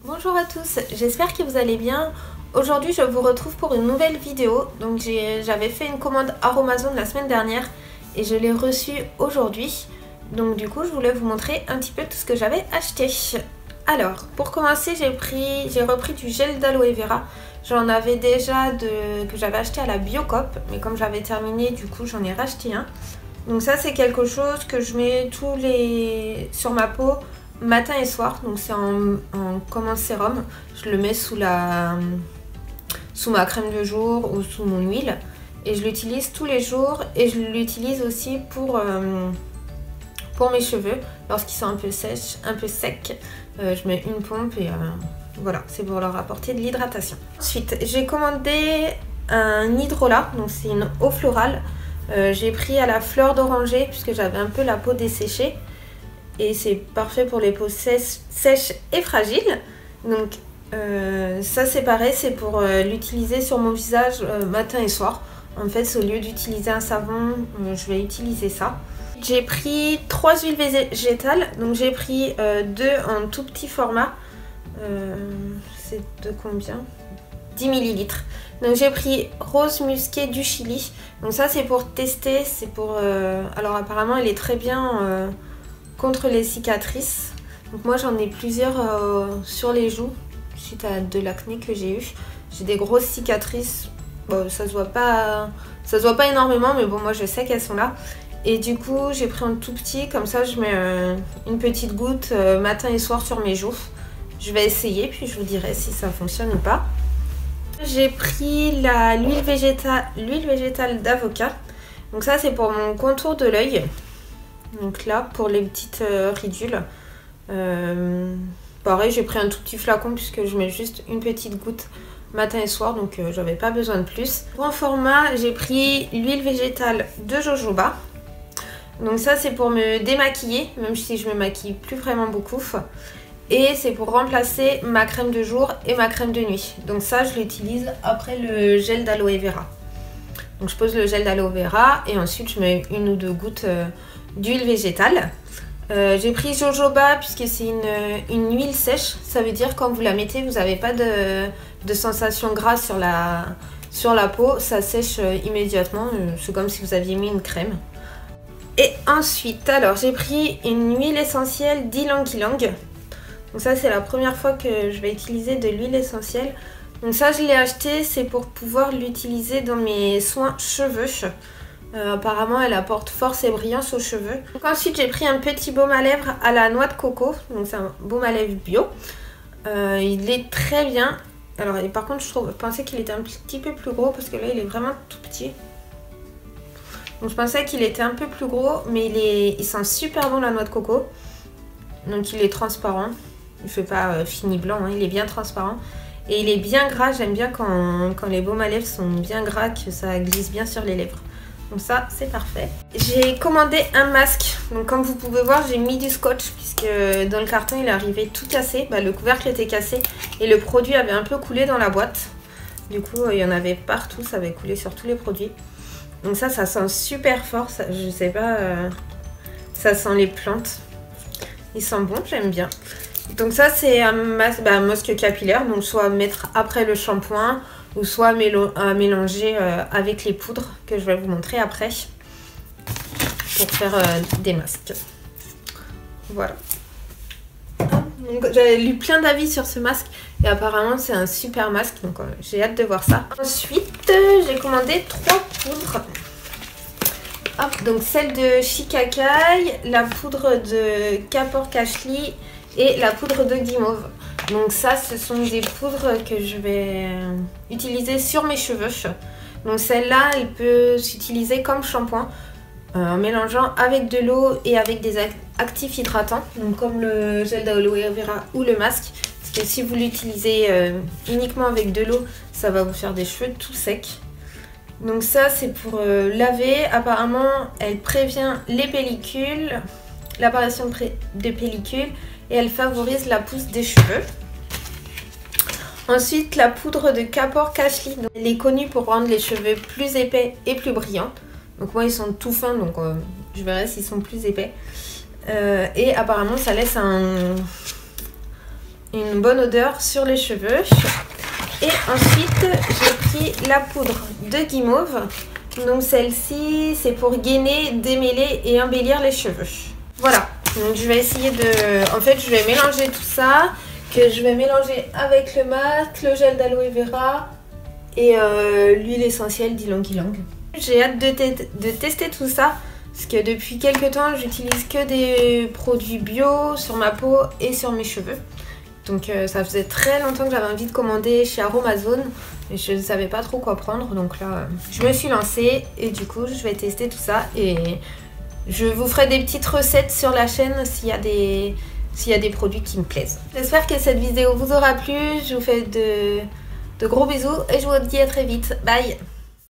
Bonjour à tous, j'espère que vous allez bien. Aujourd'hui je vous retrouve pour une nouvelle vidéo. Donc j'avais fait une commande Aromazone la semaine dernière et je l'ai reçue aujourd'hui. Donc du coup je voulais vous montrer un petit peu tout ce que j'avais acheté. Alors pour commencer j'ai repris du gel d'aloe vera. J'en avais déjà que j'avais acheté à la Biocop, mais comme j'avais terminé du coup j'en ai racheté un. Donc ça c'est quelque chose que je mets sur ma peau matin et soir. Donc c'est comme un sérum. Je le mets sous ma crème de jour ou sous mon huile. Et je l'utilise tous les jours. Et je l'utilise aussi pour mes cheveux. Lorsqu'ils sont un peu secs. Je mets une pompe et voilà. C'est pour leur apporter de l'hydratation. Ensuite j'ai commandé un hydrolat. Donc c'est une eau florale. J'ai pris à la fleur d'oranger puisque j'avais un peu la peau desséchée et c'est parfait pour les peaux sèches et fragiles. Donc ça c'est pareil, c'est pour l'utiliser sur mon visage matin et soir. En fait au lieu d'utiliser un savon, je vais utiliser ça. J'ai pris 3 huiles végétales, donc j'ai pris 2 en tout petit format. C'est de combien ? 10 ml. Donc j'ai pris rose musqué du Chili. Donc ça c'est pour tester, c'est pour... alors apparemment elle est très bien contre les cicatrices. Donc moi j'en ai plusieurs sur les joues suite à de l'acné que j'ai eu. J'ai des grosses cicatrices. Bon, ça se voit pas énormément, mais bon moi je sais qu'elles sont là. Et du coup j'ai pris un tout petit, comme ça je mets une petite goutte matin et soir sur mes joues. Je vais essayer puis je vous dirai si ça fonctionne ou pas. J'ai pris l'huile végétale d'avocat. Donc ça c'est pour mon contour de l'œil. Donc là pour les petites ridules. Pareil j'ai pris un tout petit flacon puisque je mets juste une petite goutte matin et soir. Donc j'avais pas besoin de plus. En format j'ai pris l'huile végétale de jojoba. Donc ça c'est pour me démaquiller. Même si je me maquille plus vraiment beaucoup. Et c'est pour remplacer ma crème de jour et ma crème de nuit. Donc ça, je l'utilise après le gel d'aloe vera. Donc je pose le gel d'aloe vera et ensuite je mets une ou deux gouttes d'huile végétale. J'ai pris jojoba puisque c'est une huile sèche. Ça veut dire quand vous la mettez, vous n'avez pas de sensation grasse sur la peau. Ça sèche immédiatement. C'est comme si vous aviez mis une crème. Et ensuite, alors j'ai pris une huile essentielle d'ylang-ylang. Donc ça c'est la première fois que je vais utiliser de l'huile essentielle. Donc ça je l'ai acheté, c'est pour pouvoir l'utiliser dans mes soins cheveux. Apparemment elle apporte force et brillance aux cheveux. Donc ensuite j'ai pris un petit baume à lèvres à la noix de coco. Donc c'est un baume à lèvres bio. Il est très bien. Alors et par contre je pensais qu'il était un petit peu plus gros parce que là il est vraiment tout petit. Donc je pensais qu'il était un peu plus gros mais il sent super bon la noix de coco. Donc il est transparent. Il ne fait pas fini blanc, hein, il est bien transparent. Et il est bien gras, j'aime bien quand les baumes à lèvres sont bien gras, que ça glisse bien sur les lèvres. Donc ça, c'est parfait. J'ai commandé un masque. Donc comme vous pouvez voir, j'ai mis du scotch puisque dans le carton, il est arrivé tout cassé. Le couvercle était cassé et le produit avait un peu coulé dans la boîte. Du coup, il y en avait partout, ça avait coulé sur tous les produits. Donc ça sent super fort. Je sais pas, ça sent les plantes. Il sent bon, j'aime bien. Donc ça c'est un masque capillaire, donc soit mettre après le shampoing ou soit mélanger avec les poudres que je vais vous montrer après pour faire des masques. Voilà. J'avais lu plein d'avis sur ce masque et apparemment c'est un super masque, donc j'ai hâte de voir ça. Ensuite j'ai commandé 3 poudres. Hop, donc celle de Shikakai, la poudre de Kapor Kashli et la poudre de Guimauve. Donc ça ce sont des poudres que je vais utiliser sur mes cheveux. Donc celle-là elle peut s'utiliser comme shampoing en mélangeant avec de l'eau et avec des actifs hydratants. Donc comme le gel d'aloe vera ou le masque. Parce que si vous l'utilisez uniquement avec de l'eau, ça va vous faire des cheveux tout secs. Donc ça c'est pour laver. Apparemment elle prévient les pellicules, l'apparition de pellicules et elle favorise la pousse des cheveux. Ensuite la poudre de Kapor Kashli, elle est connue pour rendre les cheveux plus épais et plus brillants. Donc moi ils sont tout fins, donc je verrai s'ils sont plus épais. Et apparemment ça laisse une bonne odeur sur les cheveux. Et ensuite, j'ai pris la poudre de Guimauve. Donc celle-ci, c'est pour gainer, démêler et embellir les cheveux. Voilà, donc je vais essayer de... En fait, je vais mélanger tout ça, que je vais mélanger avec le masque, le gel d'aloe vera et l'huile essentielle d'ylang ylang. J'ai hâte de tester tout ça, parce que depuis quelques temps, j'utilise que des produits bio sur ma peau et sur mes cheveux. Donc ça faisait très longtemps que j'avais envie de commander chez Aromazone et je ne savais pas trop quoi prendre, donc là je me suis lancée et du coup je vais tester tout ça et je vous ferai des petites recettes sur la chaîne s'il y a des produits qui me plaisent. J'espère que cette vidéo vous aura plu, je vous fais de gros bisous et je vous dis à très vite, bye.